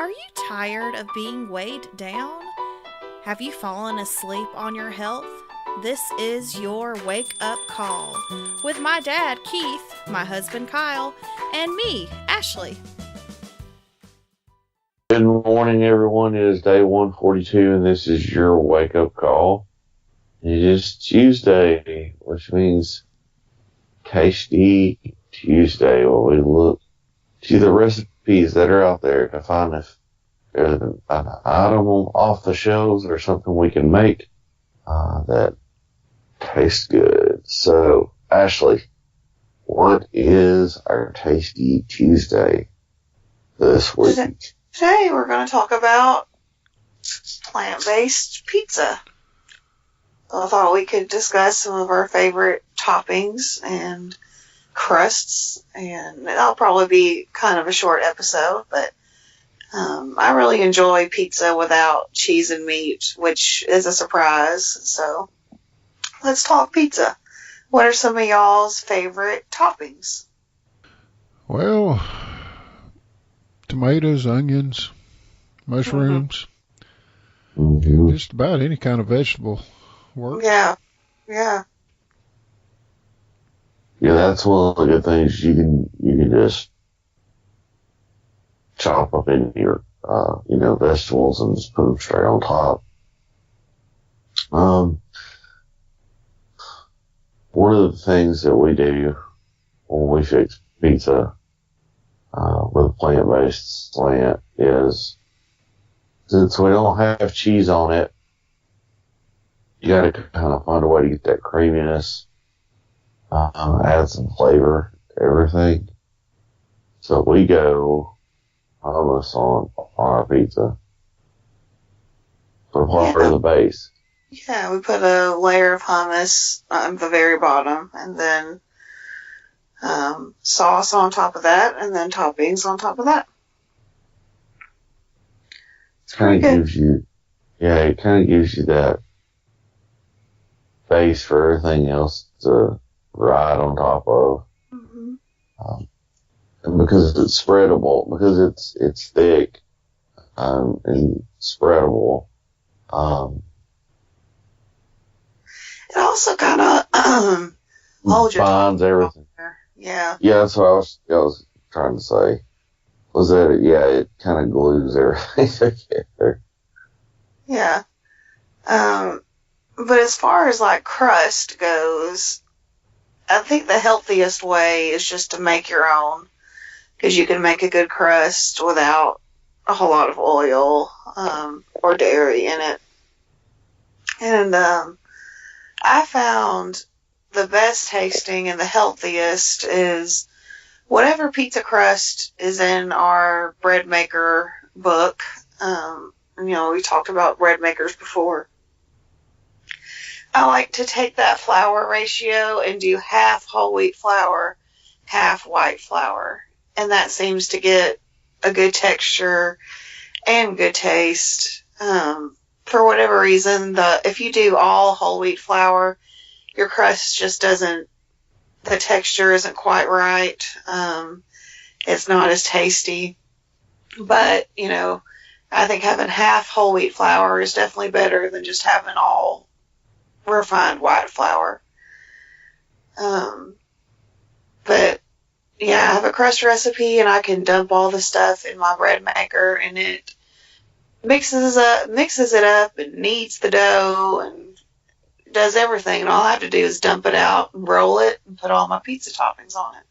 Are you tired of being weighed down? Have you fallen asleep on your health? This is your wake up call with my dad, Keith, my husband, Kyle, and me, Ashley. Good morning, everyone. It is day 142, and this is your wake up call. It is Tuesday, which means Tasty Tuesday, where we look to the recipes that are out there to find if there's an item off the shelves or something we can make that tastes good. So, Ashley, what is our Tasty Tuesday this week? Today we're going to talk about plant-based pizza. So I thought we could discuss some of our favorite toppings and crusts, and that'll probably be kind of a short episode, but I really enjoy pizza without cheese and meat, which is a surprise. So let's talk pizza. What are some of y'all's favorite toppings? Well, tomatoes, onions, mushrooms, just about any kind of vegetable works. Yeah. Yeah, that's one of the good things. You can just chop up in your vegetables and just put them straight on top. One of the things that we do when we fix pizza with a plant-based slant is, since we don't have cheese on it, you got to kind of find a way to get that creaminess, add some flavor to everything. So we go hummus on our pizza for part of the base. Yeah, we put a layer of hummus on the very bottom, and then sauce on top of that, and then toppings on top of that. It kind of gives you that base for everything else to ride on top of. Mm-hmm. And because it's spreadable, because it's thick and spreadable. It also kind of holds your binds everything. Yeah. Yeah, that's what I was trying to say. Was that it kind of glues everything together. Yeah. But as far as like crust goes, I think the healthiest way is just to make your own, because you can make a good crust without a whole lot of oil or dairy in it. And I found the best tasting and the healthiest is whatever pizza crust is in our bread maker book. We talked about bread makers before. I like to take that flour ratio and do half whole wheat flour, half white flour. And that seems to get a good texture and good taste. For whatever reason, if you do all whole wheat flour, your crust just the texture isn't quite right. It's not as tasty. But, I think having half whole wheat flour is definitely better than just having all refined white flour. But yeah, I have a crust recipe, and I can dump all the stuff in my bread maker, and it mixes it up and kneads the dough and does everything. And all I have to do is dump it out and roll it and put all my pizza toppings on it.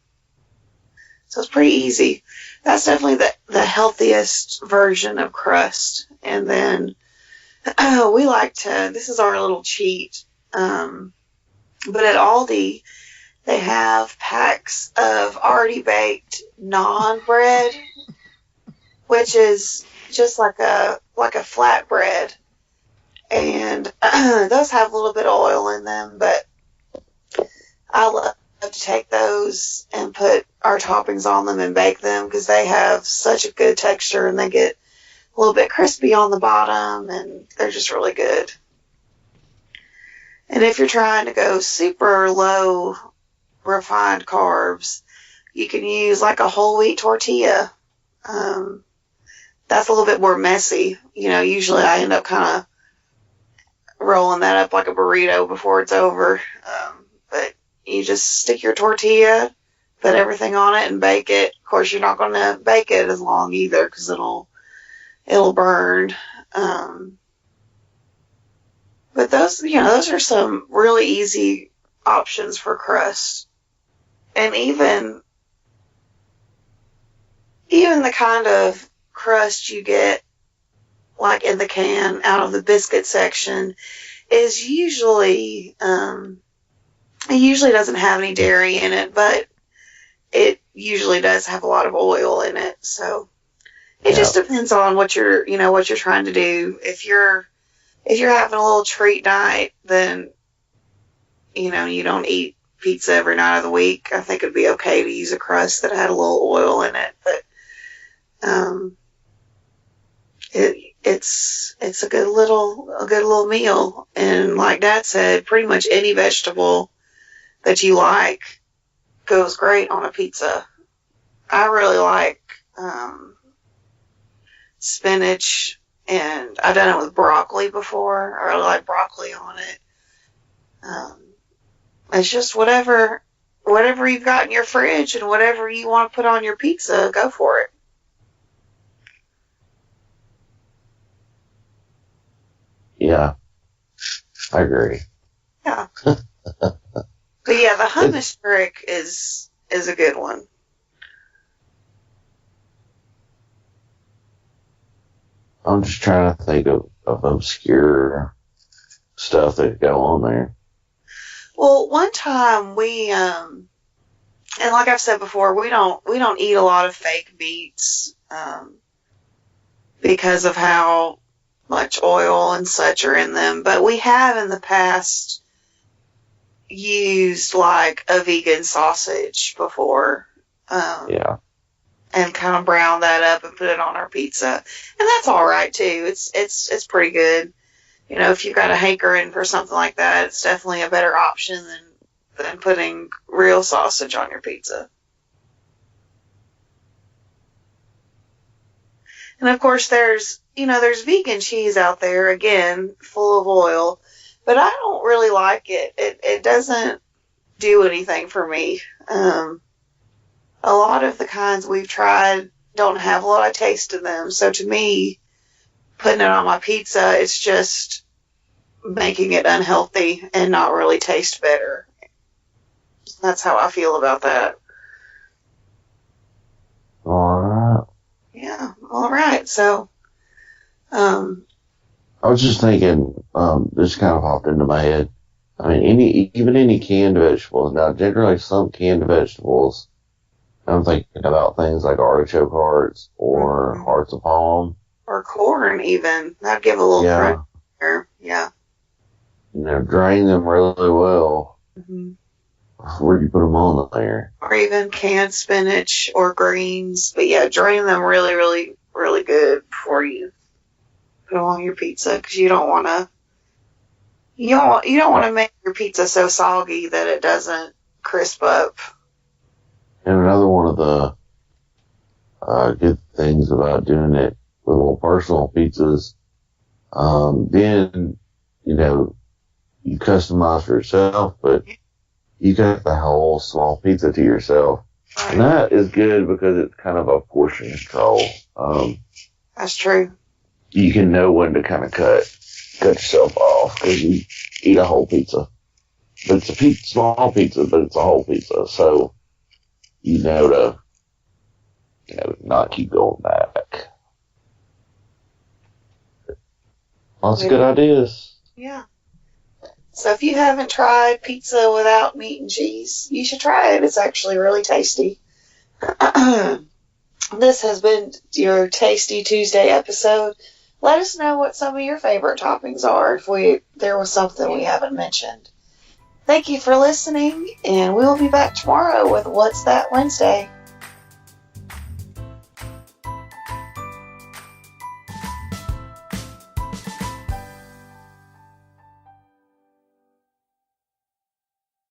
So it's pretty easy. That's definitely the healthiest version of crust. And then we like to, this is our little cheat, but at Aldi, they have packs of already baked naan bread, which is just like a flatbread. And those have a little bit of oil in them, but I love to take those and put our toppings on them and bake them, because they have such a good texture, and they get a little bit crispy on the bottom, and they're just really good. And if you're trying to go super low refined carbs, you can use like a whole wheat tortilla. that's a little bit more messy. Usually I end up kind of rolling that up like a burrito before it's over. But you just stick your tortilla, put everything on it, and bake it. Of course, you're not going to bake it as long either because it'll burn. But those are some really easy options for crust. And even the kind of crust you get like in the can out of the biscuit section is usually it usually doesn't have any dairy in it, but it usually does have a lot of oil in it. So it just depends on what you're trying to do. If you're having a little treat night, then you don't eat pizza every night of the week. I think it'd be okay to use a crust that had a little oil in it, but it's a good little meal. And like Dad said, pretty much any vegetable that you like goes great on a pizza. I really like spinach, and I've done it with broccoli before. I really like broccoli on it. It's just whatever you've got in your fridge and whatever you want to put on your pizza, go for it. Yeah, I agree. Yeah. But yeah, the hummus trick is a good one. I'm just trying to think of obscure stuff that go on there. Well, one time we and like I've said before, we don't eat a lot of fake meats because of how much oil and such are in them. But we have in the past used like a vegan sausage before. Yeah. And kind of brown that up and put it on our pizza. And that's all right too. It's pretty good. If you've got a hankering for something like that, it's definitely a better option than putting real sausage on your pizza. And of course there's vegan cheese out there, again, full of oil, but I don't really like it. It doesn't do anything for me. A lot of the kinds we've tried don't have a lot of taste in them. So to me, putting it on my pizza, it's just making it unhealthy and not really taste better. That's how I feel about that. All right. Yeah. All right. So, I was just thinking, this kind of popped into my head. I mean, even any canned vegetables. Now, generally some canned vegetables, I'm thinking about things like artichoke hearts or hearts of palm. Or corn even. That'd give a little crunch there. Yeah. Drain them really well. Mm-hmm. Where do you put them on there? Or even canned spinach or greens. But yeah, drain them really, really, really good before you put them on your pizza, because you don't want to make your pizza so soggy that it doesn't crisp up. And another one of the good things about doing it with little personal pizzas, then, you customize for yourself, but you got the whole small pizza to yourself. Right. And that is good because it's kind of a portion control. That's true. You can know when to kind of cut yourself off because you eat a whole pizza. But it's a small pizza, but it's a whole pizza. So, to not keep going back. Lots of good ideas. Yeah. So if you haven't tried pizza without meat and cheese, you should try it. It's actually really tasty. This has been your Tasty Tuesday episode. Let us know what some of your favorite toppings are if there was something we haven't mentioned. Thank you for listening, and we'll be back tomorrow with What's That Wednesday.